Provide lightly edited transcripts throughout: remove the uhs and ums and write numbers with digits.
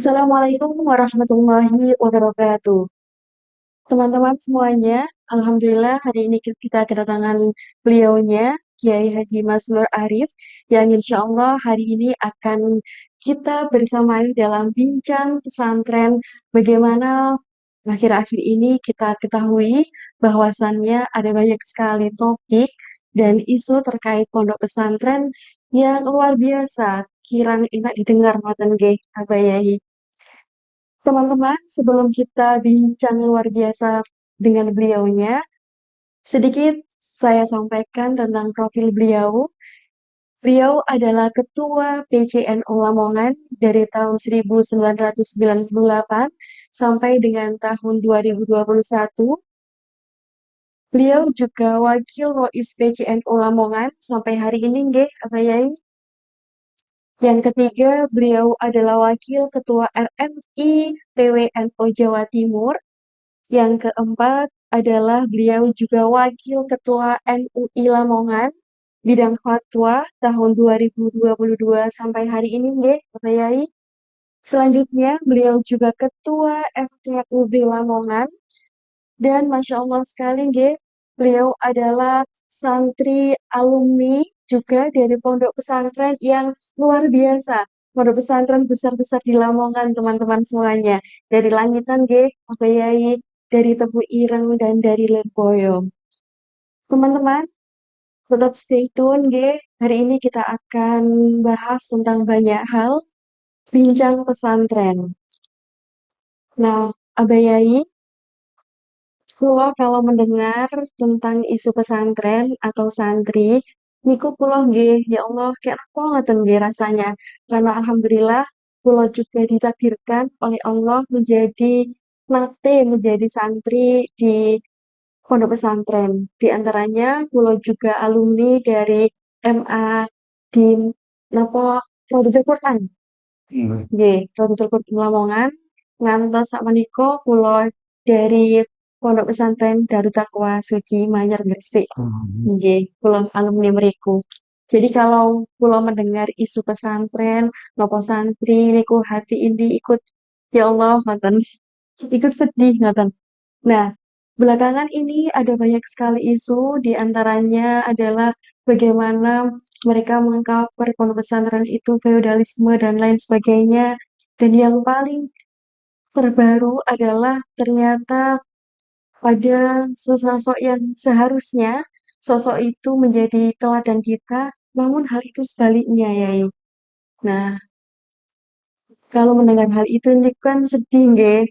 Assalamualaikum warahmatullahi wabarakatuh. Teman-teman semuanya, Alhamdulillah hari ini kita kedatangan beliaunya, Kiai Haji Masrur Arif, yang insya Allah hari ini akan kita bersamai dalam bincang pesantren bagaimana akhir-akhir ini kita ketahui bahwasannya ada banyak sekali topik dan isu terkait pondok pesantren yang luar biasa, kirang enak didengar ngoten nggih, Abayai. Teman-teman, sebelum kita bincang luar biasa dengan beliaunya, sedikit saya sampaikan tentang profil beliau. Beliau adalah Ketua PCNU Lamongan dari tahun 1998 sampai dengan tahun 2021. Beliau juga Wakil Rois PCNU Lamongan sampai hari ini, nggih, Apa Yai? Yang ketiga, beliau adalah Wakil Ketua RMI PWNU Jawa Timur. Yang keempat adalah beliau juga Wakil Ketua NUI Lamongan bidang fatwa tahun 2022 sampai hari ini nggih, Pak Yai. Selanjutnya beliau juga Ketua FKUB Lamongan dan Masya Allah sekali nggih, beliau adalah santri alumni juga dari pondok pesantren yang luar biasa. Pondok pesantren besar-besar di Lamongan, teman-teman semuanya. Dari Langitan nggih, Pak Yai, dari Tebu Ireng dan dari Lirboyo. Teman-teman, tetap stay tune nggih. Hari ini kita akan bahas tentang banyak hal, bincang pesantren. Nah, Abayai, kulo kalau mendengar tentang isu pesantren atau santri, niku kulo nggih, ya Allah, kayak apa ngoten nggih rasanya. Karena alhamdulillah kulo juga ditakdirkan oleh Allah menjadi santri di pondok pesantren. Di antaranya kulo juga alumni dari MA di napa Rodotul Quran. Nggih, Rodotul Quran Lamongan. Ngantos sakmenika kulo dari Pondok Pesantren Darut Taqwa Suci Manyar Gresik. Nggih, kula alumni mriku. Jadi kalau kula mendengar isu pesantren, nopo santri niku hati ini ikut ya Allah ngoten. Ikut sedih ngoten. Nah, belakangan ini ada banyak sekali isu, di antaranya adalah bagaimana mereka mengcover pondok pesantren itu feodalisme dan lain sebagainya. Dan yang paling terbaru adalah ternyata ada sosok yang seharusnya sosok itu menjadi teladan kita, namun hal itu sebaliknya ya. Nah, kalau mendengar hal itu ini kan sedih nggih,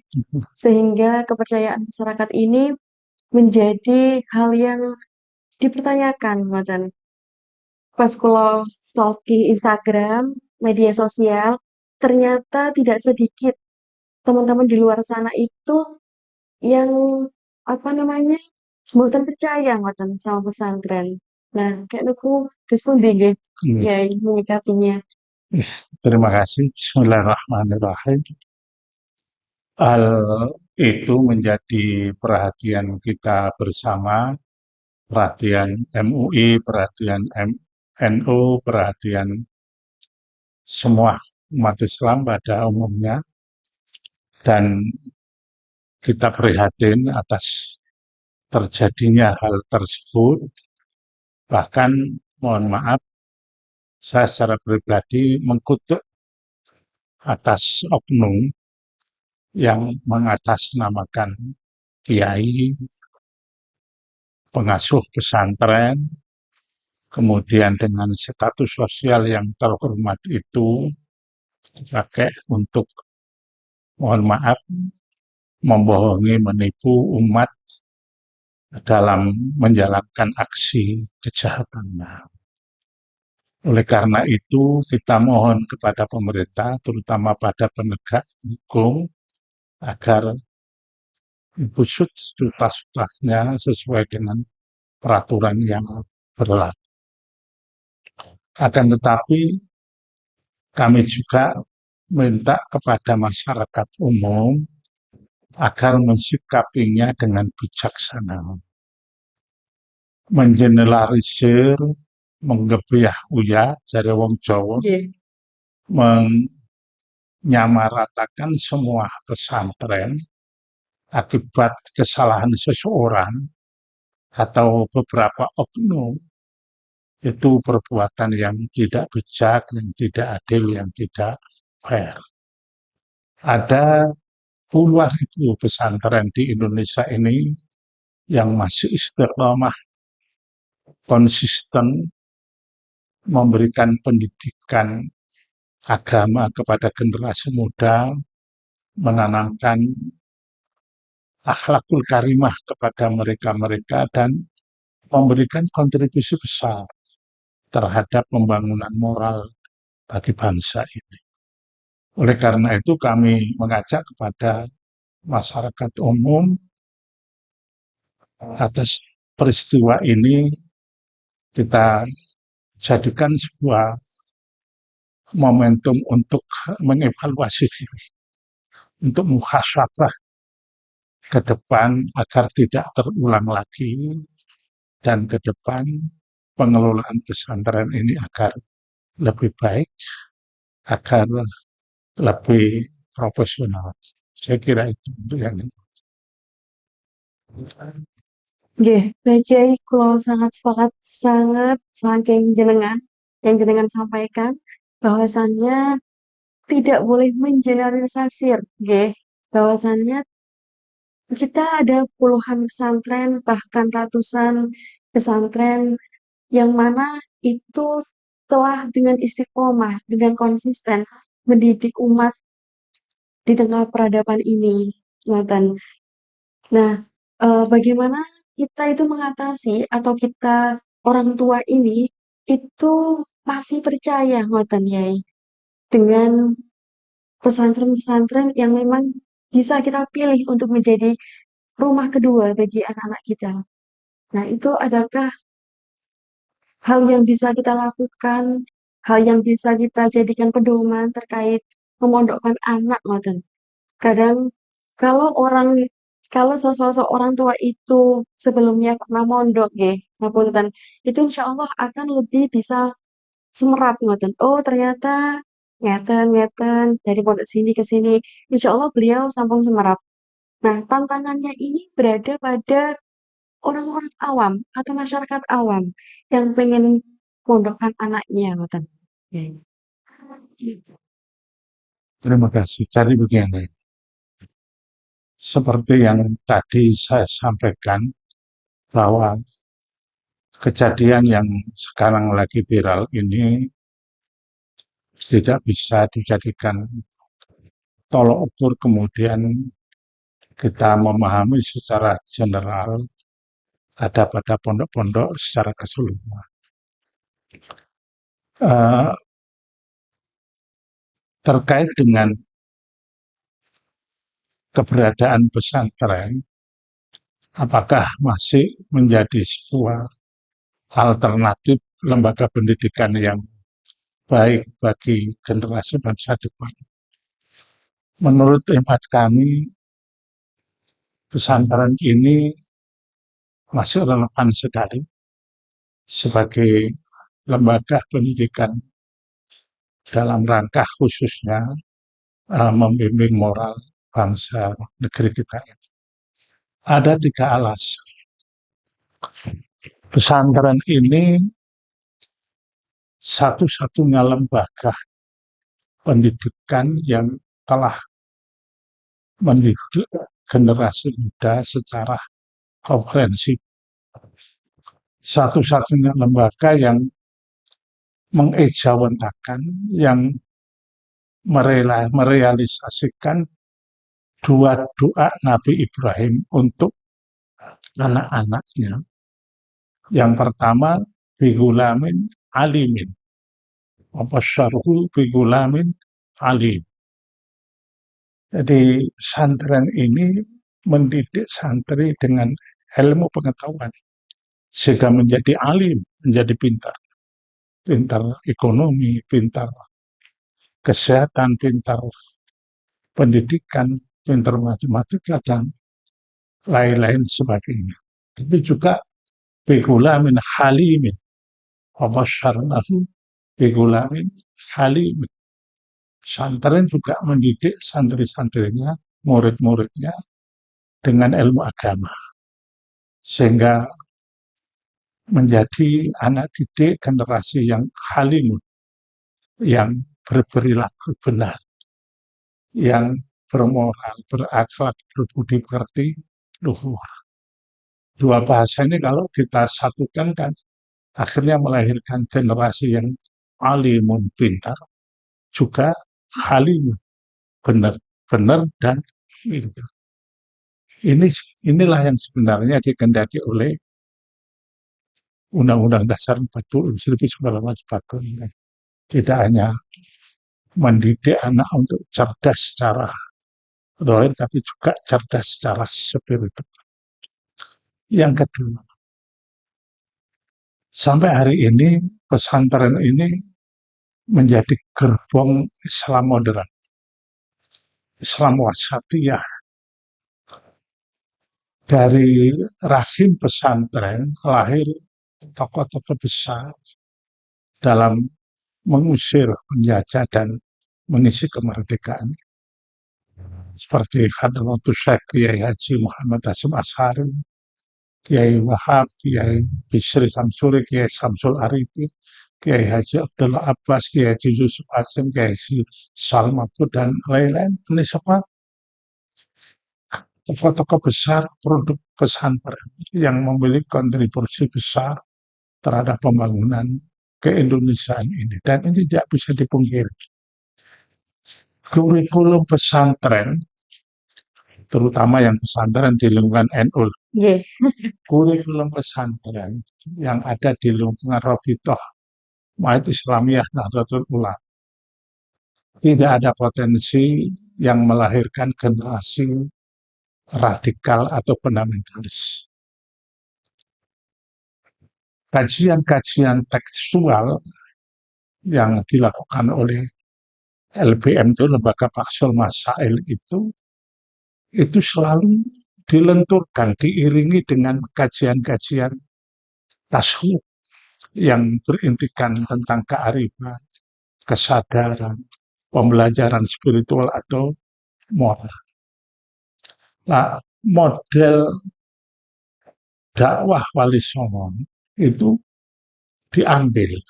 sehingga kepercayaan masyarakat ini menjadi hal yang dipertanyakan, ngoten. Pas kula stalking Instagram, media sosial, ternyata tidak sedikit teman-teman di luar sana itu yang apa namanya mboten percaya ngoten sama pesantren. Nah, kayak niku terus pundi nggih ya menyikapinya. Terima kasih. Bismillahirrahmanirrahim. Hal itu menjadi perhatian kita bersama, perhatian MUI, perhatian NU, perhatian semua umat Islam pada umumnya, dan kita prihatin atas terjadinya hal tersebut. Bahkan, mohon maaf, saya secara pribadi mengkutuk atas oknum yang mengatasnamakan kiai, pengasuh pesantren, kemudian dengan status sosial yang terhormat itu dipakai untuk, mohon maaf, membohongi, menipu umat dalam menjalankan aksi kejahatannya. Oleh karena itu, kita mohon kepada pemerintah, terutama pada penegak hukum, agar diusut tuntas-tuntasnya sesuai dengan peraturan yang berlaku. Akan tetapi, kami juga minta kepada masyarakat umum agar mensikapinya dengan bijaksana. Mengeneralisir, menggebiah uyah, jare wong Jawa, Nggih. menyamaratakan semua pesantren akibat kesalahan seseorang atau beberapa oknum itu perbuatan yang tidak bijak, yang tidak adil, yang tidak fair. Ada puluhan ribu pesantren di Indonesia ini yang masih istiqomah, konsisten memberikan pendidikan agama kepada generasi muda, menanamkan akhlakul karimah kepada mereka-mereka dan memberikan kontribusi besar terhadap pembangunan moral bagi bangsa ini. Oleh karena itu kami mengajak kepada masyarakat umum atas peristiwa ini kita jadikan sebuah momentum untuk mengevaluasi diri, untuk muhasabah ke depan agar tidak terulang lagi dan ke depan pengelolaan pesantren ini agar lebih baik, agar lebih profesional. Saya kira itu untuk yang ini. Nggih, Baik Kiai, kula sangat sepakat sangat saking jenengan yang jenengan sampaikan bahwasannya tidak boleh mengeneralisir, nggih. Bahwasannya kita ada puluhan pesantren bahkan ratusan pesantren yang mana itu telah dengan istiqomah, dengan konsisten mendidik umat di tengah peradaban ini, ngoten. Nah, bagaimana kita itu mengatasi atau kita orang tua ini itu masih percaya ngoten Yai dengan pesantren-pesantren yang memang bisa kita pilih untuk menjadi rumah kedua bagi anak-anak kita. Nah, itu adakah hal yang bisa kita lakukan, hal yang bisa kita jadikan pedoman terkait memondokkan anak ngoten? Kadang kalau orang kalau sosok orang tua itu sebelumnya pernah mondok nggih, ngapunten, itu insya Allah akan lebih bisa semerap ngoten. Oh, ternyata ngeten ngeten dari pondok sini ke sini. Insya Allah beliau sampun semerap. Nah, tantangannya ini berada pada orang-orang awam atau masyarakat awam yang pengen mondokkan anaknya ngoten. Oke. Terima kasih. Jadi begini, seperti yang tadi saya sampaikan, bahwa kejadian yang sekarang lagi viral ini tidak bisa dijadikan tolok ukur kemudian kita memahami secara general ada pada pondok-pondok secara keseluruhan. Uh, Terkait dengan keberadaan pesantren, apakah masih menjadi sebuah alternatif lembaga pendidikan yang baik bagi generasi bangsa depan? Menurut hemat kami, pesantren ini masih relevan sekali sebagai lembaga pendidikan dalam rangka khususnya membimbing moral bangsa negeri kita. Ada 3 alasan. Pesantren ini satu-satunya lembaga pendidikan yang telah mendidik generasi muda secara komprehensif. Satu-satunya lembaga yang mengejawantahkan, yang merealisasikan 2 doa Nabi Ibrahim untuk anak-anaknya. Yang pertama, bigulamin alimin. Wabasyarhu bigulamin alim. Jadi pesantren ini mendidik santri dengan ilmu pengetahuan sehingga menjadi alim, menjadi pintar. Pintar ekonomi, pintar kesehatan, pintar pendidikan, pintar matematika, dan lain-lain sebagainya. Tapi juga bigulamin halimin. Wabasyarnahu bigulamin halimin. Pesantren juga mendidik santri-santrinya, murid-muridnya dengan ilmu agama, sehingga menjadi anak didik generasi yang halim, yang berperilaku benar, yang bermoral, berakhlak, berbudi pekerti, luhur. Dua bahasa ini kalau kita satukan kan akhirnya melahirkan generasi yang alimun, pintar, juga halim, benar dan pintar. Inilah yang sebenarnya dikehendaki oleh Undang-Undang Dasar 1945. Tidak hanya mendidik anak untuk cerdas secara zahir, tapi juga cerdas secara spiritual. Yang kedua, sampai hari ini pesantren ini menjadi gerbong Islam modern, Islam wasatiyah. Dari rahim pesantren lahir tokoh-tokoh besar dalam mengusir penjajah dan mengisi kemerdekaan. Seperti Hadratus Syekh Kiai Haji Muhammad Hasyim Asy'ari, Kiai Wahab, Kiai Bisri Samsuri, Kiai Samsul Arifin, Kiai Haji Abdullah Abbas, Kiai Haji Yusuf Hasim, Kiai Haji Salmatu, dan lain-lain. Ini semua tokoh-tokoh besar produk pesantren yang memiliki kontribusi besar terhadap pembangunan keindonesiaan ini. Dan ini tidak bisa dipungkiri. Kurikulum pesantren, terutama yang pesantren di lingkungan NU, Yeah. kurikulum pesantren yang ada di lingkungan Rabithah Maid Islamiyah Nahdlatul Ulama tidak ada potensi yang melahirkan generasi radikal atau fundamentalis. Kajian-kajian tekstual yang dilakukan oleh LBM itu, Lembaga Bahsul Masail itu selalu dilenturkan, diiringi dengan kajian-kajian tasawuf yang berintikan tentang kearifan, kesadaran, pembelajaran spiritual atau moral. Nah, model dakwah Wali Songo itu diambil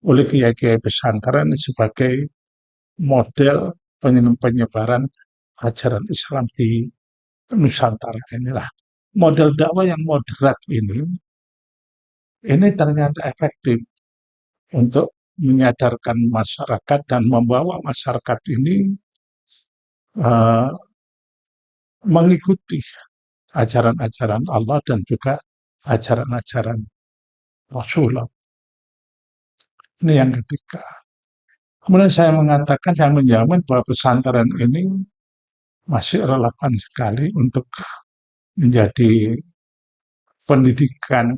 oleh kiai-kiai pesantren sebagai model penyebaran ajaran Islam di Nusantara inilah. Model dakwah yang moderat ini ternyata efektif untuk menyadarkan masyarakat dan membawa masyarakat ini mengikuti ajaran-ajaran Allah dan juga ajaran-ajaran Rasulullah. Ini yang ketiga. Kemudian saya mengatakan, saya menjamin bahwa pesantren ini masih relevan sekali untuk menjadi pendidikan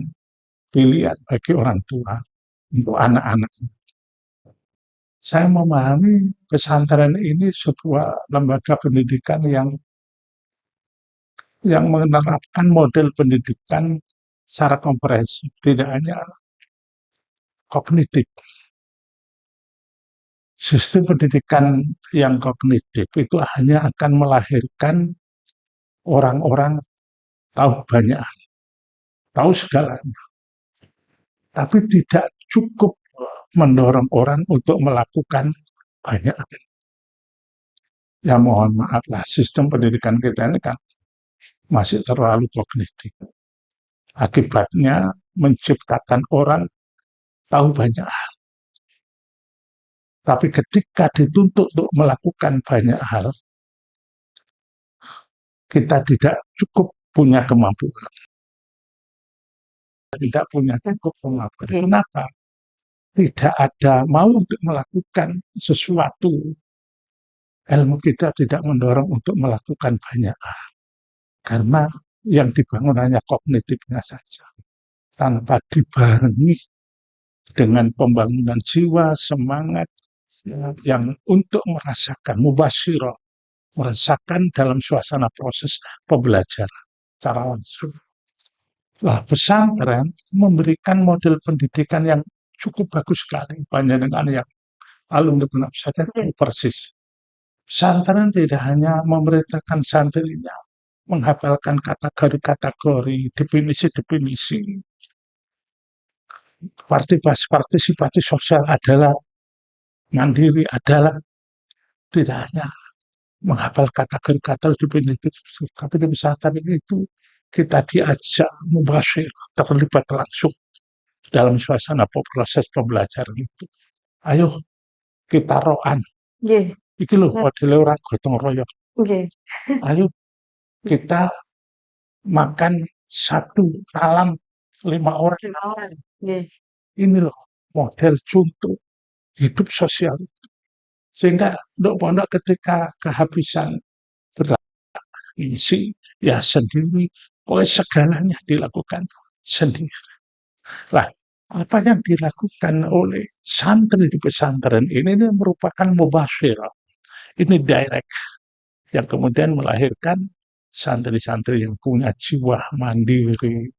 pilihan bagi orang tua untuk anak-anak. Saya memahami pesantren ini sebuah lembaga pendidikan yang menerapkan model pendidikan secara komprehensif, tidak hanya kognitif. Sistem pendidikan yang kognitif itu hanya akan melahirkan orang-orang tahu banyak, tahu segalanya, tapi tidak cukup mendorong orang untuk melakukan banyak. Ya mohon maaf lah, sistem pendidikan kita ini kan masih terlalu kognitif. Akibatnya menciptakan orang tahu banyak hal. Tapi ketika dituntut untuk melakukan banyak hal, kita tidak cukup punya kemampuan. Tidak punya cukup kemampuan. Kenapa? Tidak ada mau untuk melakukan sesuatu. Ilmu kita tidak mendorong untuk melakukan banyak hal. Karena yang dibangun hanya kognitifnya saja. Tanpa dibarengi dengan pembangunan jiwa, semangat, yang untuk merasakan mubasyirah, merasakan dalam suasana proses pembelajaran secara langsung. Lah, pesantren memberikan model pendidikan yang cukup bagus sekali. Banyak dengan yang alumni benar saja tahu persis Pesantren tidak hanya memerintahkan santrinya menghafalkan kategori-kategori, definisi-definisi, partisipasi sosial adalah mandiri, adalah tidak hanya menghafal kategori-kategori definisi, tapi di pesantren itu kita diajak mubasyir, terlibat langsung dalam suasana proses pembelajaran itu. Ayo kita roan, Nggih, iki lho let modele ora gotong royong. nggih, Ayo kita makan satu talam 5 orang. 5 orang. Nggih, Ini loh model contoh hidup sosial. Sehingga untuk pondok ketika kehabisan berisi ya sendiri, oleh segalanya dilakukan sendiri. Lah, apa yang dilakukan oleh santri di pesantren ini merupakan mubasyir. Ini direct yang kemudian melahirkan santri-santri yang punya jiwa mandiri,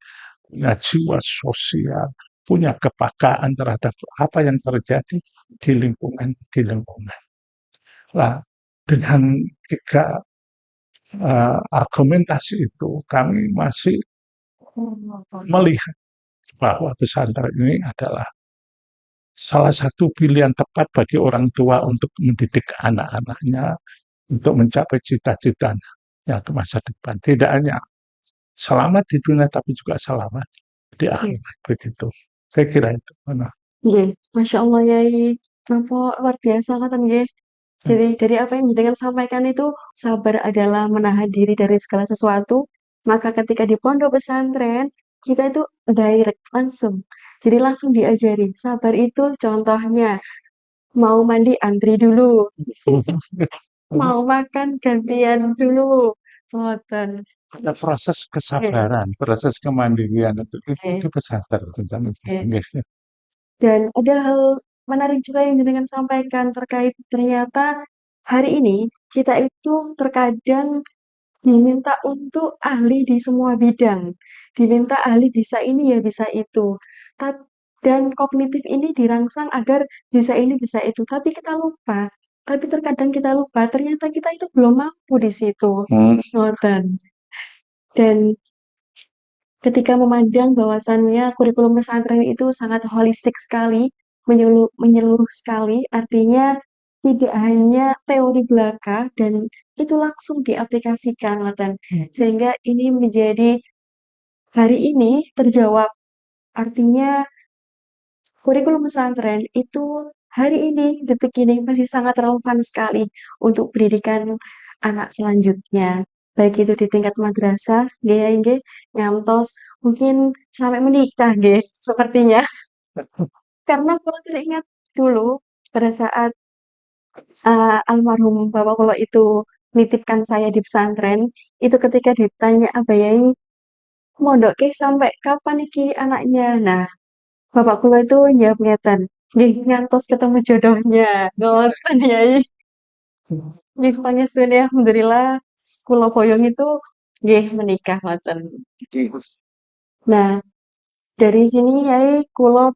punya jiwa sosial, punya kepekaan terhadap apa yang terjadi di lingkungan. Lah, dengan tiga argumentasi itu kami masih melihat bahwa pesantren ini adalah salah satu pilihan tepat bagi orang tua untuk mendidik anak-anaknya untuk mencapai cita-citanya ya ke masa depan. Tidak hanya selamat di dunia tapi juga selamat di nggih, akhirat begitu. Saya kira itu. Nah, nggih. Masya Allah Yai, napa luar biasa ngoten nggih. Dari apa yang jenengan sampaikan itu, sabar adalah menahan diri dari segala sesuatu. Maka ketika di pondok pesantren, kita itu direct langsung. Jadi langsung diajari. Sabar itu contohnya, mau mandi antri dulu, mau makan gantian dulu. Ngoten. ada proses Oke, kesabaran, proses kemandirian itu oke, di pesantren tentang itu. oke. Dan ada hal menarik juga yang jenengan sampaikan terkait ternyata hari ini kita itu terkadang diminta untuk ahli di semua bidang. Diminta ahli bisa ini ya bisa itu. Dan kognitif ini dirangsang agar bisa ini bisa itu. Tapi kita lupa. Tapi terkadang kita lupa ternyata kita itu belum mampu di situ. Ngoten. Dan ketika memandang bahwasannya kurikulum pesantren itu sangat holistik sekali, menyeluruh sekali, artinya tidak hanya teori belaka dan itu langsung diaplikasikan, ngoten. Sehingga ini menjadi hari ini terjawab. Artinya kurikulum pesantren itu hari ini, detik ini masih sangat relevan sekali untuk pendidikan anak selanjutnya. Baik itu di tingkat madrasah, nggih ya nggih, ngantos mungkin sampai menikah nggih, sepertinya. Karena kalau teringat dulu pada saat almarhum bapak kula itu nitipkan saya di pesantren, itu ketika ditanya Abah Yai, mondok ke sampai kapan iki anaknya? Nah, bapak kula itu jawab ngeten, nggih ngantos ketemu jodohnya. Ngoten Yai. Nggih pangestune alhamdulillah kula boyong itu nggih menikah ngoten. Nah, dari sini Yai kula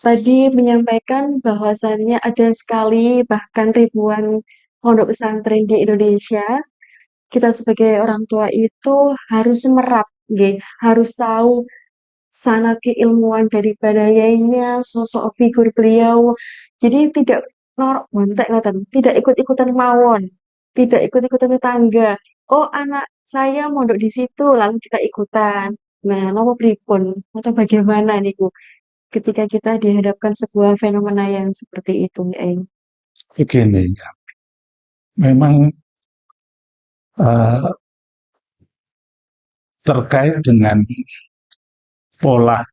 tadi menyampaikan bahwasannya ada sekali bahkan ribuan pondok pesantren di Indonesia. Kita sebagai orang tua itu harus memerap, nggih, harus tahu sanad keilmuan daripada yainya, sosok figur beliau. Jadi tidak norok bontek ngoten, tidak ikut-ikutan mawon, tidak ikut-ikutan tetangga. Oh, anak saya mondok di situ, lalu kita ikutan. Nah, nopo pripun atau bagaimana niku ketika kita dihadapkan sebuah fenomena yang seperti itu, ya. begini ya, memang uh, terkait dengan pola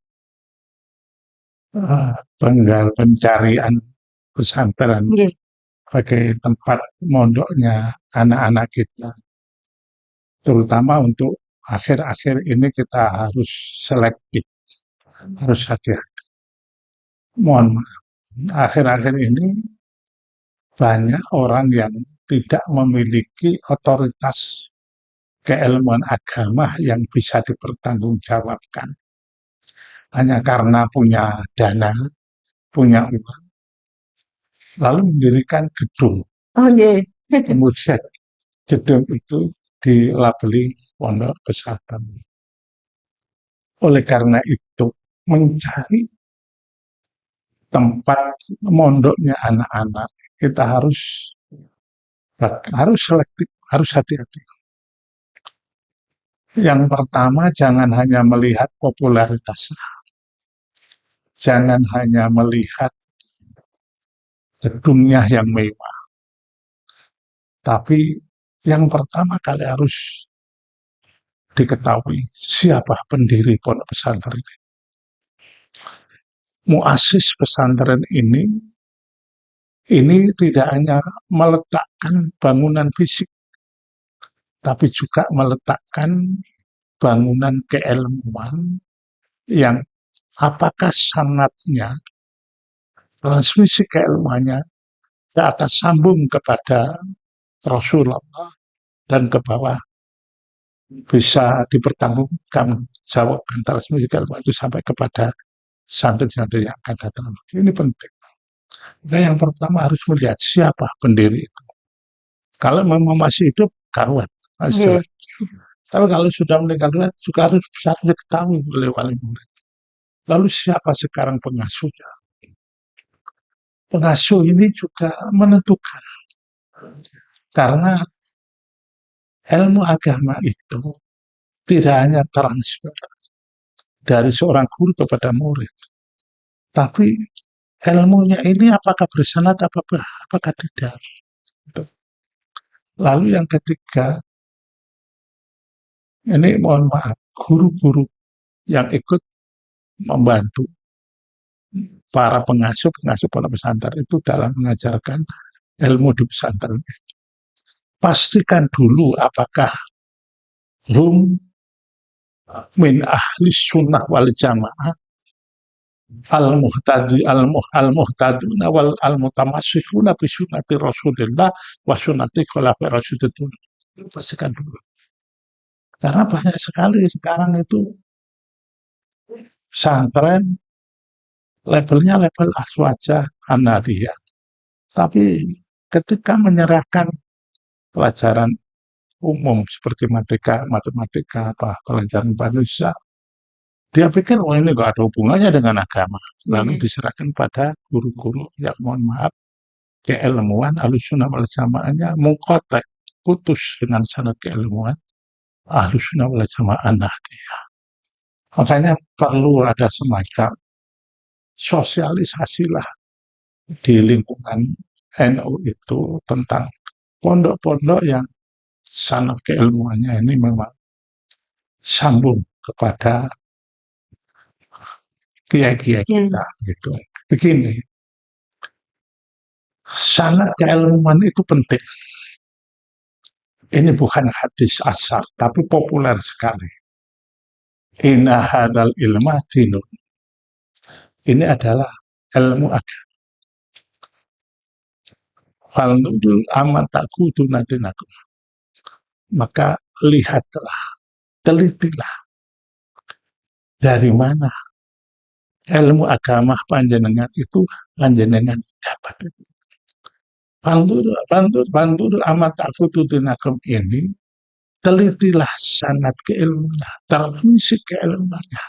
pencarian pesantren Nggih, sebagai tempat mondoknya anak-anak kita, terutama untuk akhir-akhir ini kita harus selektif, harus hati-hati. Mohon maaf, akhir-akhir ini banyak orang yang tidak memiliki otoritas keilmuan agama yang bisa dipertanggungjawabkan. Hanya karena punya dana, punya uang, lalu mendirikan gedung. Oke. Kemudian gedung itu dilabeli pondok pesantren. Oleh karena itu, mencari tempat mondoknya anak-anak, kita harus selektif, harus hati-hati. Yang pertama, jangan hanya melihat popularitasnya, jangan hanya melihat gedungnya yang mewah, tapi yang pertama kali harus diketahui siapa pendiri pondok pesantren ini. Muasis pesantren ini tidak hanya meletakkan bangunan fisik, tapi juga meletakkan bangunan keilmuan yang apakah sanatnya, transmisi keilmuannya ke atas sambung kepada Rasulullah dan ke bawah bisa dipertanggungjawabkan transmisi keilmuan itu sampai kepada santri-santri yang akan datang. Ini penting. Nah, yang pertama harus melihat siapa pendiri itu. Kalau memang masih hidup, karuan. Oke. Tapi kalau sudah meninggal dunia, juga harus bisa diketahui oleh wali murid. Lalu siapa sekarang pengasuhnya? Pengasuh ini juga menentukan. Karena ilmu agama itu tidak hanya transfer dari seorang guru kepada murid. Tapi ilmunya ini apakah bersanad, apakah tidak. Lalu yang ketiga, ini mohon maaf, guru-guru yang ikut membantu para pengasuh pondok pesantren itu dalam mengajarkan ilmu di pesantren. Pastikan dulu apakah hum min ahli sunnah wal jamaah al muhtaduna wal al mutamassikuna bi sunnati Rasulillah wa sunnati khulafair rasyidin. Pastikan dulu. Karena banyak sekali sekarang itu pesantren labelnya label aswaja anadiyah. Tapi ketika menyerahkan pelajaran umum seperti matematika, pelajaran bahasa Indonesia, dia pikir, oh ini gak ada hubungannya dengan agama. Lalu diserahkan pada guru-guru yang mohon maaf, keilmuan Ahlussunnah wal Jamaahnya mengkotek, putus dengan sanad keilmuan Ahlussunnah wal Jamaah. Makanya perlu ada semacam sosialisasi lah di lingkungan NU itu tentang pondok-pondok yang sanad keilmuannya ini memang sambung kepada kiai-kiai kita gitu. Begini, sanad keilmuan itu penting. Ini bukan hadis asal, tapi populer sekali. Inna hadal ilma dinun. Ini adalah ilmu agama. Falnudul aman takudu nadinakum. Maka lihatlah, telitilah dari mana ilmu agama panjenengan itu panjenengan dapat. Bantu amat takudu nadinakum ini, telitilah sanad keilmuannya, transmisi keilmuannya.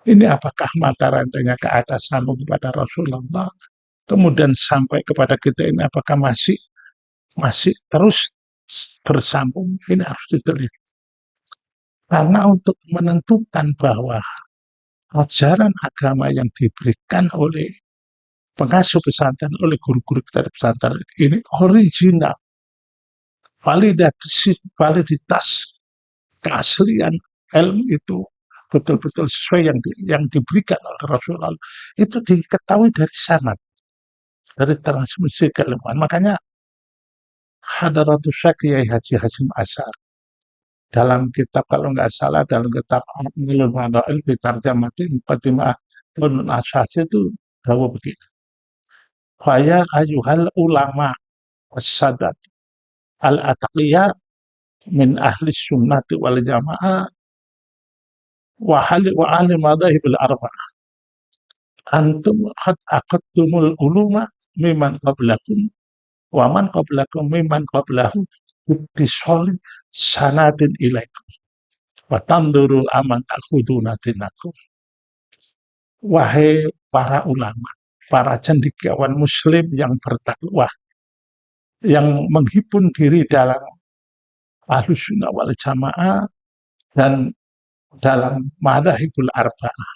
Ini apakah mata rantainya ke atas sambung kepada Rasulullah, kemudian sampai kepada kita ini apakah masih terus bersambung? Ini harus diteliti. Karena untuk menentukan bahwa ajaran agama yang diberikan oleh pengasuh pesantren, oleh guru-guru kita di pesantren ini original, validitas keaslian ilmu itu betul-betul sesuai yang diberikan oleh Rasulullah, itu diketahui dari sanad, dari transmisi keilmuan. Makanya Hadaratus Syekh Kiai Haji Hasyim Asy'ari dalam kitab, kalau nggak salah dalam kitab Ilmu Fadail fi Tarjamati Muqaddimah Ibnu Asy'ari itu bahwa begini. Faya ayuhal ulama was-sadat al-atqiya min ahli sunnati wal jamaah wa ahli madhahibil arba'ah. Antum qad aqadtumul uluma mimman qablakum Waman qablakum mimman qablahum bittisol sanadin ilaikum wa tanduru aman takhuduna dinakum. Wahai para ulama, para cendekiawan muslim yang bertakwa, yang menghimpun diri dalam Ahlus Sunnah wal Jamaah dan dalam Madzhabul Arba'ah.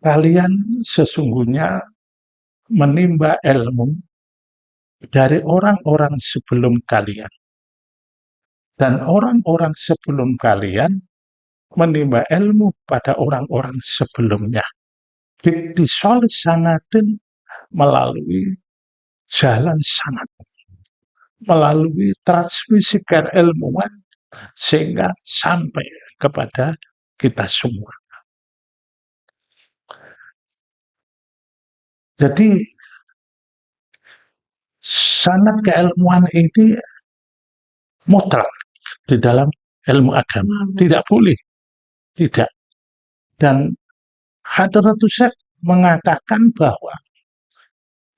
Kalian sesungguhnya menimba ilmu dari orang-orang sebelum kalian. Dan orang-orang sebelum kalian menimba ilmu pada orang-orang sebelumnya. Bittisol sanatin, melalui jalan sanad, melalui transmisi keilmuan sehingga sampai kepada kita semua. Jadi sanad keilmuan ini mutlak di dalam ilmu agama. Tidak boleh, tidak. Dan Hadratus Syekh mengatakan bahwa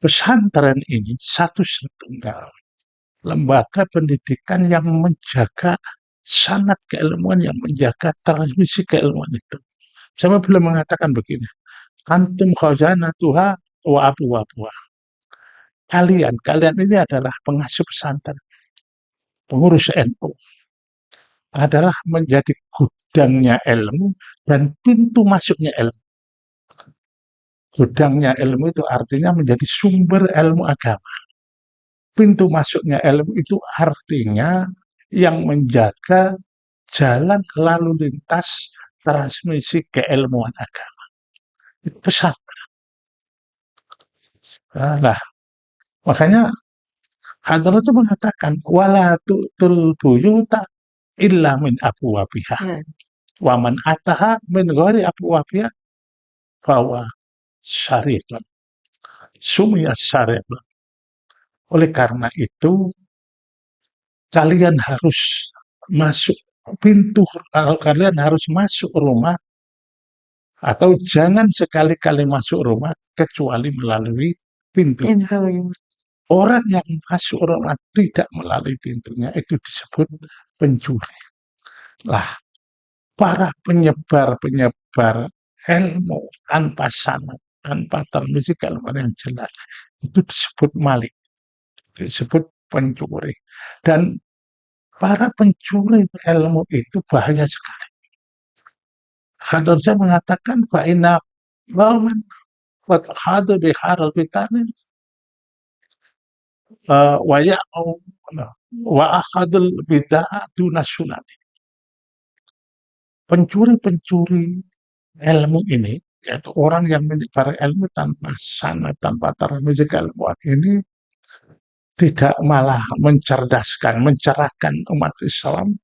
pesantren ini satu-satunya lembaga pendidikan yang menjaga sanad keilmuan, yang menjaga transmisi keilmuan itu. Saya belum mengatakan begini, antum khazanatuha wa abwabuha. Kalian ini adalah pengasuh pesantren, pengurus NU, adalah menjadi gudangnya ilmu dan pintu masuknya ilmu. Gudangnya ilmu itu artinya menjadi sumber ilmu agama. Pintu masuknya ilmu itu artinya yang menjaga jalan lalu lintas transmisi keilmuan agama. Itu pesantren. Nah, makanya Hadrat itu mengatakan wala tu'tul buyuta illa min abwabiha. Wa man ataha min ghairi abwabiha fawa syarifan. Sumya syarifan. Oleh karena itu kalian harus masuk pintu, kalian harus masuk rumah atau jangan sekali-kali masuk rumah kecuali melalui pintu. Orang yang masuk rumah tidak melalui pintunya itu disebut pencuri. Lah, para penyebar ilmu tanpa sanad, tanpa transmisi keilmuan yang jelas, itu disebut maling, disebut pencuri. Dan para pencuri ilmu itu bahaya sekali. Hadrat mengatakan fa'inna man qad hada bi haral fitani wa akhadul bid'ah duna sunati. Pencuri-pencuri ilmu ini, yaitu orang yang menyebar ilmu tanpa sanad, tanpa transmisi keilmuan ini, tidak malah mencerdaskan, mencerahkan umat Islam,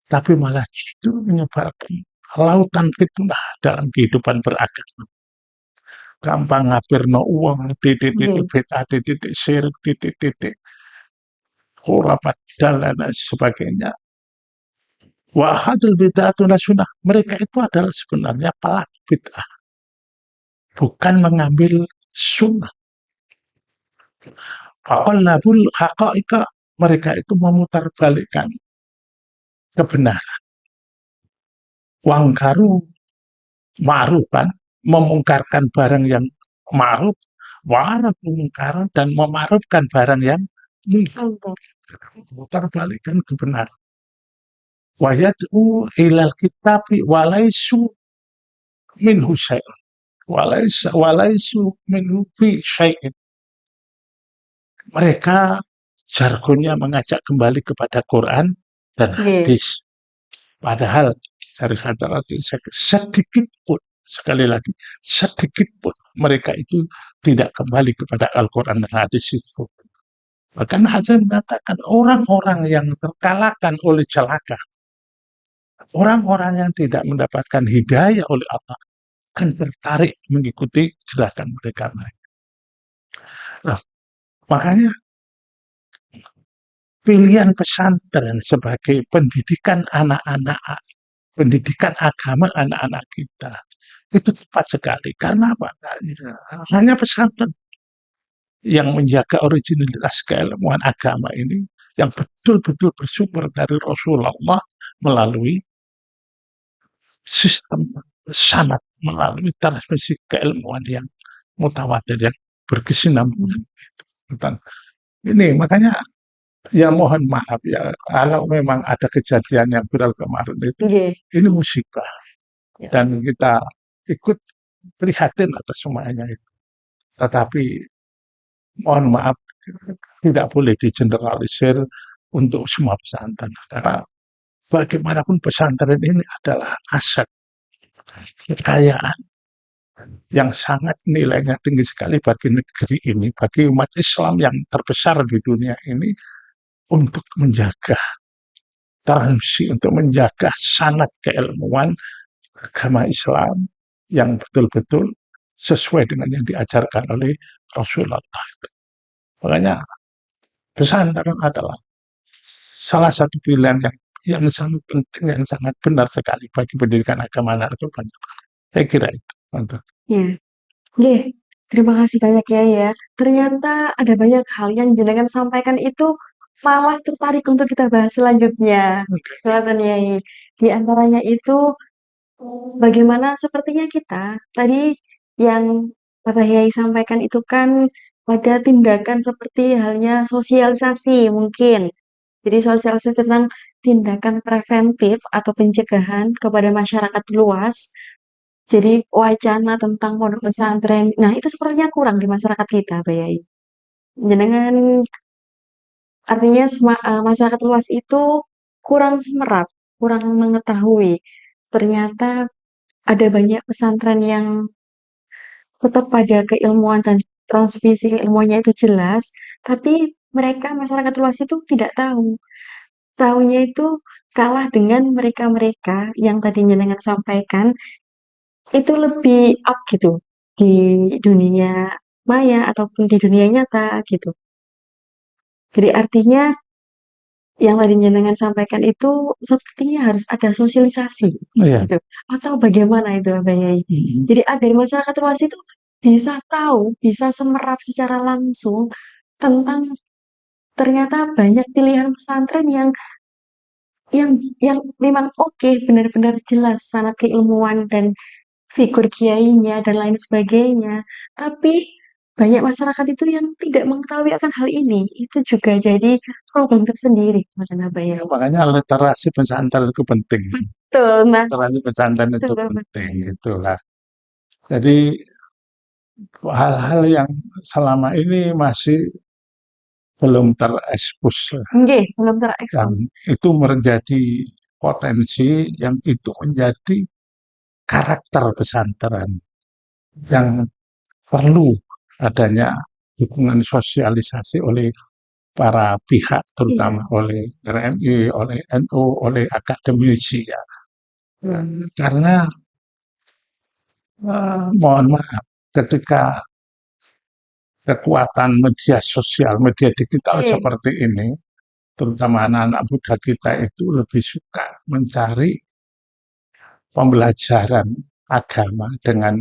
tapi malah justru menyebarkan lautan fitnah dalam kehidupan beragama. Gampang ngapirno uang, titik-titik bid'ah, titik-titik syirik, titik-titik khurafat dan lain sebagainya. Wa hadil bid'atun sunnah. Mereka itu adalah sebenarnya pelaku bid'ah, bukan mengambil sunnah. Faqallabul haqa'iqa, mereka itu memutarbalikkan kebenaran. Wangkaru ma'rufan, memungkarkan barang yang ma'ruf, wa'araf mungkaran, dan memarufkan barang yang mungkar. Memutarbalikkan kebenaran. Wa yad'u ilal kitabi walaisu minhu syai'un. Walaisu minhu fi syai'in. Mereka jargonnya mengajak kembali kepada Quran dan hadis. Padahal dari kata sedikit pun, sekali lagi, sedikit pun mereka itu tidak kembali kepada Al-Quran dan hadis itu. Bahkan Hajar mengatakan orang-orang yang terkalahkan oleh celaka, orang-orang yang tidak mendapatkan hidayah oleh Allah, akan tertarik mengikuti gerakan mereka. Nah, makanya pilihan pesantren sebagai pendidikan anak-anak, pendidikan agama anak-anak kita, itu tepat sekali. Karena apa? Hanya pesantren yang menjaga originalitas keilmuan agama ini yang betul-betul bersumber dari Rasulullah melalui sistem sanad, melalui transmisi keilmuan yang mutawatir, yang berkesinambungan. Tentang ini makanya ya mohon maaf ya kalau memang ada kejadian yang viral kemarin itu, Nggih, ini musibah ya. dan kita ikut prihatin atas semuanya itu. Tetapi mohon maaf tidak boleh digeneralisir untuk semua pesantren karena bagaimanapun pesantren ini adalah aset kekayaan yang sangat nilainya tinggi sekali bagi negeri ini, bagi umat Islam yang terbesar di dunia ini untuk menjaga transisi, untuk menjaga sanad keilmuan agama Islam yang betul-betul sesuai dengan yang diajarkan oleh Rasulullah. Makanya pesantren adalah salah satu pilihan yang sangat penting, yang sangat benar sekali bagi pendidikan agama anak itu. Saya kira itu. Untuk Iya. Nggih, terima kasih banyak ya ya. Ternyata ada banyak hal yang jenengan sampaikan itu malah tertarik untuk kita bahas selanjutnya. Ngoten Yai. Di antaranya itu bagaimana sepertinya kita tadi yang Bapak Yai sampaikan itu kan pada tindakan seperti halnya sosialisasi mungkin. Jadi sosialisasi tentang tindakan preventif atau pencegahan kepada masyarakat luas. Jadi wacana tentang pondok pesantren, nah itu sepertinya kurang di masyarakat kita, Pak Yai. Jenengan artinya masyarakat luas itu kurang semerap, kurang mengetahui. Ternyata ada banyak pesantren yang tetap pada keilmuan dan transmisi keilmuannya itu jelas, tapi mereka masyarakat luas itu tidak tahu. Tahunya itu kalah dengan mereka-mereka yang tadi jenengan sampaikan itu lebih up gitu di dunia maya ataupun di dunia nyata gitu. Jadi artinya yang tadi jenengan sampaikan itu sepertinya harus ada sosialisasi iya, gitu. Atau bagaimana itu Abang Yai? Jadi agar masyarakat luas itu bisa tahu, bisa semerap secara langsung tentang ternyata banyak pilihan pesantren yang yang memang oke, benar-benar jelas sanad keilmuan dan figur kiainya dan lain sebagainya. Tapi banyak masyarakat itu yang tidak mengetahui akan hal ini. Itu juga jadi problem tersendiri, Mas Nabaya. ya, makanya literasi pesantren itu penting. Betul, nah, Literasi pesantren betul itu Bapak. penting, itulah. Jadi hal-hal yang selama ini masih belum terekspos Nggih, belum dan terekspos. itu menjadi potensi yang itu menjadi karakter pesantren yang perlu adanya dukungan sosialisasi oleh para pihak, Iya, terutama oleh RMI, oleh NU, oleh akademisi ya. Karena mohon maaf, ketika kekuatan media sosial, media digital nggih, seperti ini, terutama anak-anak muda kita itu lebih suka mencari pembelajaran agama dengan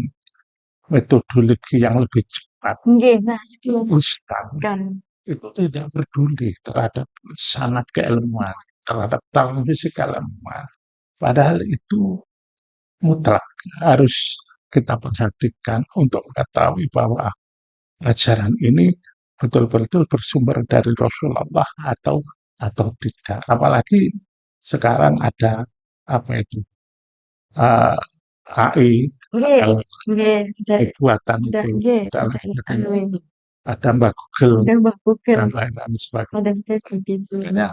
metodologi yang lebih cepat, nggih. Nah, itu instan. kan. Itu tidak peduli terhadap sanad keilmuan, terhadap transmisi keilmuan. Padahal itu mutlak harus kita perhatikan untuk mengetahui bahwa ajaran ini betul-betul bersumber dari Rasulullah atau tidak. Apalagi sekarang ada apa itu AI, Nggih, nggih. buatan Ada, itu nggih, dan ada, sebagainya. anu ini. Ada Mbak Google Ada Mbak Google, dan lain-lain sebagainya. ada kayak gitu. Makanya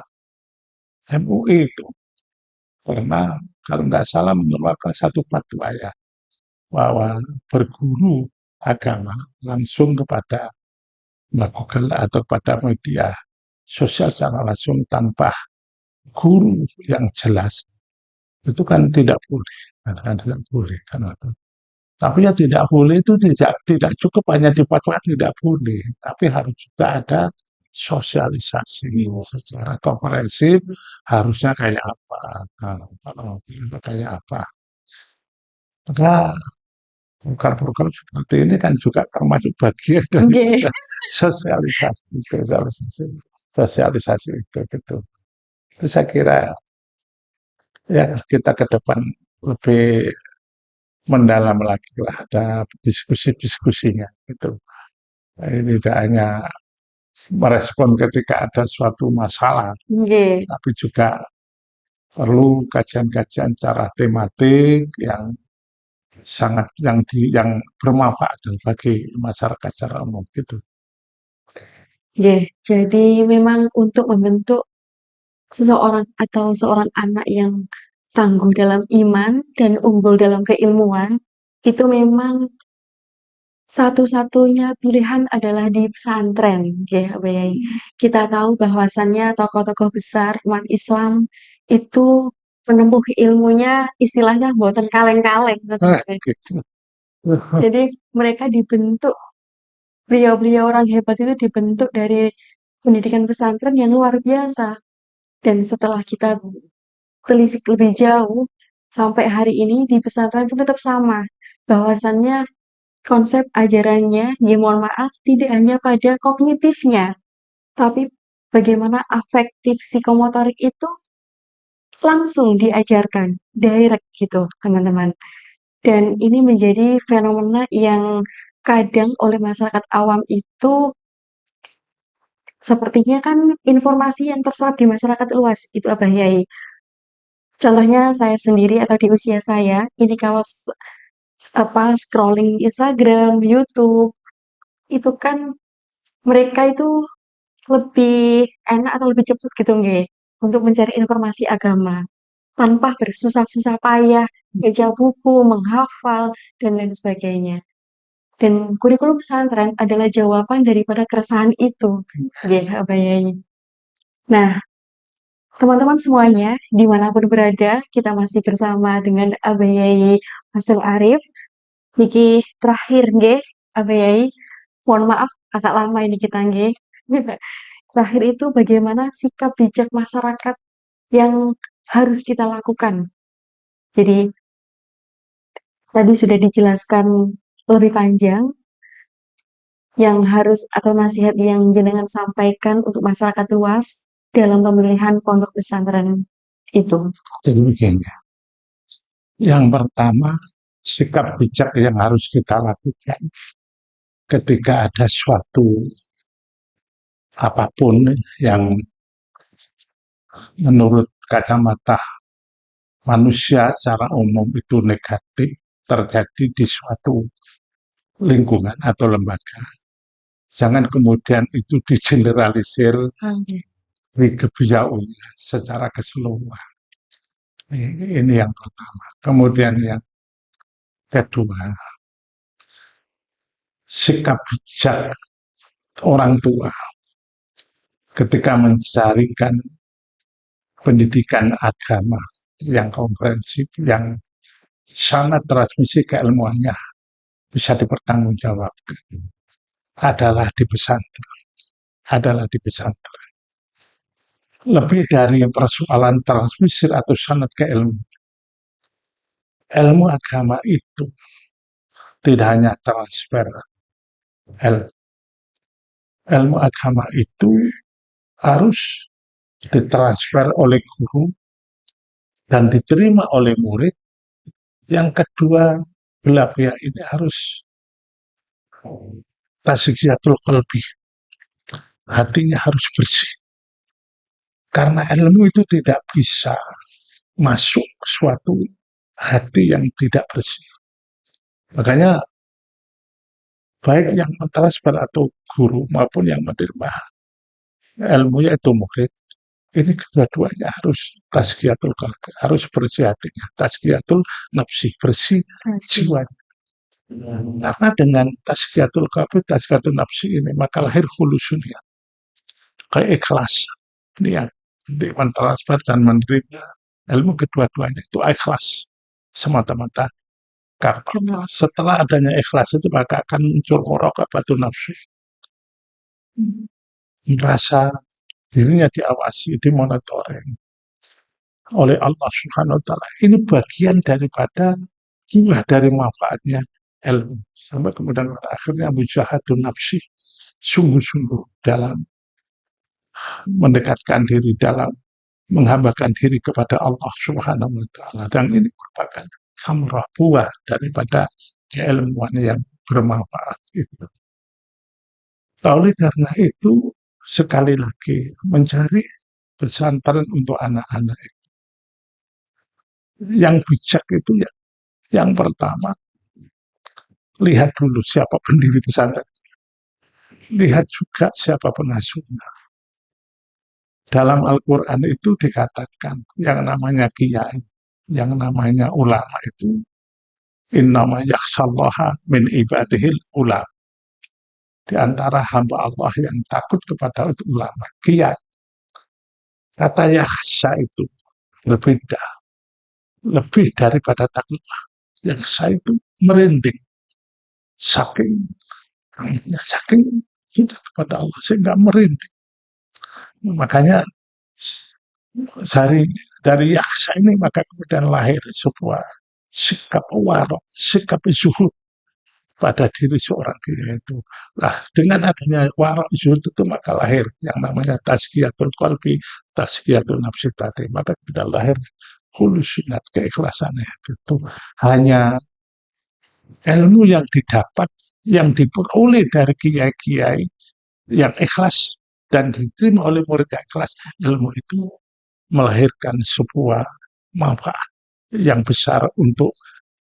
MUI itu pernah kalau nggak salah mengeluarkan satu fatwa ya bahwa berguru agama langsung kepada Mbak Google atau pada media sosial secara langsung tanpa guru yang jelas itu kan tidak boleh, kan tidak boleh kan. Tapi ya tidak boleh itu tidak cukup hanya difatwa tidak boleh, tapi harus juga ada sosialisasi secara komprehensif harusnya kayak apa, kalau kayak apa. Maka Program-program seperti ini kan juga termasuk bagian Nggih. daripada sosialisasi, sosialisasi, sosialisasi itu gitu. Itu saya kira ya kita ke depan lebih mendalam lagi lah ada diskusi-diskusinya gitu. Ini tidak hanya merespon ketika ada suatu masalah, Nggih. tapi juga perlu kajian-kajian cara tematik yang sangat yang bermanfaat bagi masyarakat secara umum gitu. Nggih. Jadi memang untuk membentuk seseorang atau seorang anak yang tangguh dalam iman dan unggul dalam keilmuan, itu memang satu-satunya pilihan adalah di pesantren, nggih, Yai. Kita tahu bahwasannya tokoh-tokoh besar umat Islam itu menempuh ilmunya istilahnya mboten kaleng-kaleng, ngoten nggih. Gitu. Jadi mereka dibentuk, beliau-beliau orang hebat itu dibentuk dari pendidikan pesantren yang luar biasa. Dan setelah kita telisik lebih jauh, sampai hari ini di pesantren itu tetap sama. Bahwasannya konsep ajarannya, ya mohon maaf, tidak hanya pada kognitifnya, tapi bagaimana afektif psikomotorik itu langsung diajarkan, direct gitu, teman-teman. Dan ini menjadi fenomena yang kadang oleh masyarakat awam itu sepertinya kan informasi yang terserap di masyarakat luas, itu apa Yai? Contohnya saya sendiri atau di usia saya, ini kalau apa scrolling Instagram, YouTube, itu kan mereka itu lebih enak atau lebih cepat gitu nggih, untuk mencari informasi agama, tanpa bersusah-susah payah baca buku, menghafal, dan lain sebagainya. Dan kurikulum pesantren adalah jawaban daripada keresahan itu, nggih, Abah Yai. Nah, teman-teman semuanya, dimanapun berada, kita masih bersama dengan Abah Yai Hasil Arif. Niki terakhir nggih, Abah Yai. Mohon maaf, agak lama ini kita nggih. Terakhir itu bagaimana sikap bijak masyarakat yang harus kita lakukan. Jadi tadi sudah dijelaskan lebih panjang yang harus atau nasihat yang jenengan sampaikan untuk masyarakat luas dalam pemilihan pondok pesantren itu. Jadi begini, yang pertama sikap bijak yang harus kita lakukan ketika ada suatu apapun yang menurut kacamata manusia secara umum itu negatif terjadi di suatu lingkungan atau lembaga. Jangan kemudian itu digeneralisir di kebijakannya secara keseluruhan. Ini yang pertama. Kemudian yang kedua, sikap bijak orang tua ketika mencarikan pendidikan agama yang komprehensif, yang sangat transmisi keilmuannya bisa dipertanggungjawabkan adalah di pesantren, adalah di pesantren. Lebih dari persoalan transmisi atau sanad keilmuan, ilmu agama itu tidak hanya transfer ilmu agama itu harus ditransfer oleh guru dan diterima oleh murid. Yang kedua, belah pihak ini harus tasfiyatul qalbi, hatinya harus bersih. Karena ilmu itu tidak bisa masuk suatu hati yang tidak bersih. Makanya baik yang mentransfer atau guru maupun yang menerima ilmu yaitu murid, ini kedua-duanya harus tazkiyatul qalbi, harus bersih hatinya, tazkiyatul nafsi, bersih jiwa. Karena dengan tazkiyatul qalbi, tazkiyatul nafsi ini maka lahir khulusunya, keikhlasan. Ini yang mentransfer dan menerima ilmu kedua-duanya itu ikhlas semata-mata. Karena setelah adanya ikhlas itu maka akan muncul muraqabatun nafsi, merasa dirinya diawasi, dimonitoring oleh Allah Subhanahu wa taala. Ini bagian daripada jumlah dari manfaatnya ilmu. Sampai kemudian akhirnya mujahadun nafsi, sungguh-sungguh dalam mendekatkan diri, dalam menghambakan diri kepada Allah Subhanahu wa taala. Dan ini merupakan samrah buah daripada keilmuan yang bermanfaat itu. Oleh karena itu, sekali lagi mencari pesantren untuk anak-anak yang bijak itu ya, yang pertama lihat dulu siapa pendiri pesantren, lihat juga siapa pengasuhnya. Dalam Al-Quran itu dikatakan yang namanya kiai, yang namanya ulama itu innama yakhshallaha min ibadihil ulama. Di antara hamba Allah yang takut kepada itu ulama, kiai. Kata yakhsha itu berbeda, lebih daripada takut. Yakhsha itu merinding, saking saking sudah kepada Allah sehingga merinding. Makanya dari yakhsha ini maka kemudian lahir sebuah sikap warok, sikap zuhud pada diri seorang kiai itu. Nah, dengan adanya warok zuhud itu maka lahir yang namanya tazkiyatul qalbi, tazkiyatul nafsi tadi. Maka tidak lahir khulusinat, keikhlasannya itu hanya ilmu yang didapat, yang diperoleh dari kiai-kiai yang ikhlas dan diterima oleh murid yang ikhlas. Ilmu itu melahirkan sebuah manfaat yang besar untuk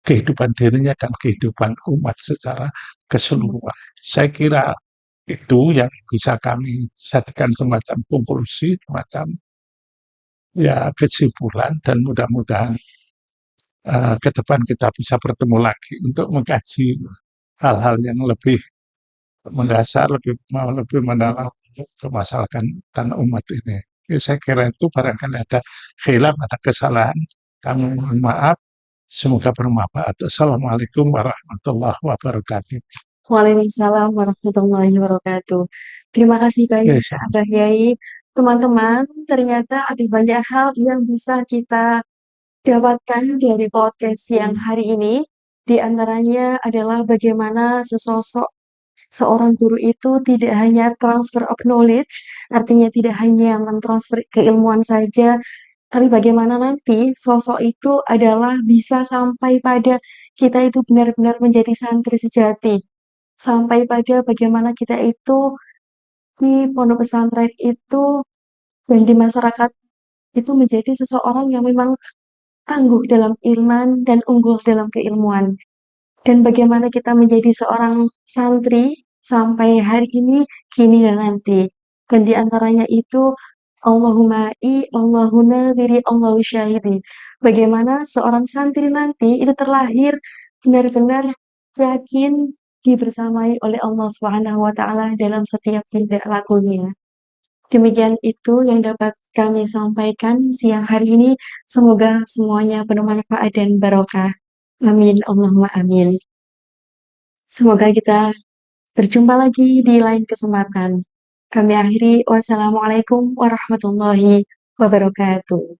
kehidupan dirinya dan kehidupan umat secara keseluruhan. Saya kira itu yang bisa kami jadikan semacam konklusi, semacam ya kesimpulan, dan mudah-mudahan ke depan kita bisa bertemu lagi untuk mengkaji hal-hal yang lebih mendasar, lebih mendalam untuk kemaslahatan umat ini. Ya, saya kira itu barangkali ada khilaf, ada kesalahan. Kami mohon maaf. Semoga bermanfaat. Assalamualaikum warahmatullahi wabarakatuh. Waalaikumsalam warahmatullahi wabarakatuh. Terima kasih banyak Yes. Abah Yai. Teman-teman, ternyata ada banyak hal yang bisa kita dapatkan dari podcast yang hari ini. Di antaranya adalah bagaimana seorang guru itu tidak hanya transfer of knowledge, artinya tidak hanya mentransfer keilmuan saja, tapi bagaimana nanti sosok itu adalah bisa sampai pada kita itu benar-benar menjadi santri sejati. Sampai pada bagaimana kita itu di pondok pesantren itu dan di masyarakat itu menjadi seseorang yang memang tangguh dalam iman dan unggul dalam keilmuan. Dan bagaimana kita menjadi seorang santri sampai hari ini, kini dan nanti. Dan di antaranya itu Allahumma Allahuna diri Allahu syahidi. Bagaimana seorang santri nanti itu terlahir benar-benar yakin dibersamai oleh Allah Subhanahu wa taala dalam setiap tindak lakunya. Demikian itu yang dapat kami sampaikan siang hari ini. Semoga semuanya penuh manfaat dan barokah. Amin, Allahumma amin. Semoga kita berjumpa lagi di lain kesempatan. Kami akhiri, wassalamualaikum warahmatullahi wabarakatuh.